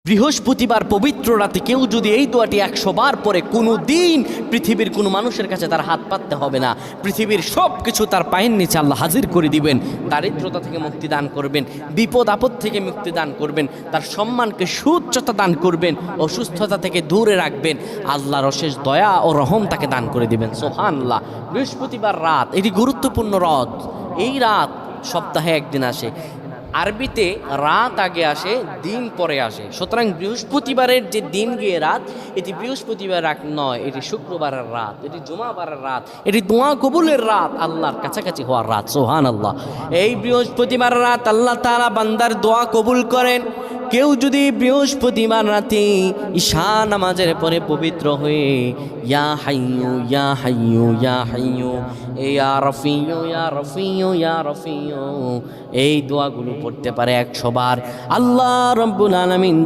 বৃহস্পতিবার পবিত্র রাতে কেউ যদি এই দোয়াটি 100 বার পরে কোনো দিন পৃথিবীর কোনো মানুষের কাছে তার হাত পাততে হবে না। পৃথিবীর সব কিছু তার পায়ের নিচে আল্লাহ হাজির করে দিবেন। দারিদ্রতা থেকে মুক্তি দান করবেন, বিপদ আপদ থেকে মুক্তি দান করবেন, তার সম্মানকে সুউচ্চতা দান করবেন, অসুস্থতা থেকে দূরে রাখবেন। আল্লাহর অশেষ দয়া ও রহম তাকে দান করে দিবেন। সুবহানাল্লাহ। বৃহস্পতিবার রাত এটি গুরুত্বপূর্ণ রাত। এই রাত সপ্তাহে একদিন আসে। আরবিতে রাত আগে আসে, দিন পরে আসে। সুতরাং বৃহস্পতিবারের যে দিন গিয়ে রাত, এটি বৃহস্পতিবার রাত নয়, এটি শুক্রবারের রাত, এটি জুমাবারের রাত, এটি দোয়া কবুলের রাত, আল্লাহর কাছাকাছি হওয়ার রাত। সুবহানাল্লাহ। এই বৃহস্পতিবার রাত আল্লাহ তাআলা বান্দার দোয়া কবুল করেন। কেউ যদি বৃহস্পতিবার রাতে ঈশা নামাজের পরে পবিত্র হয়ে ইয়া হাইয়ু ইয়া হাইয়ু ইয়া হাইয়ু ইয়া রফিয়ু ইয়া রফিয়ু ইয়া রফিয়ু এই দোয়াগুলো পড়তে পারে 100 বার, আল্লাহ রাব্বুল আলামিন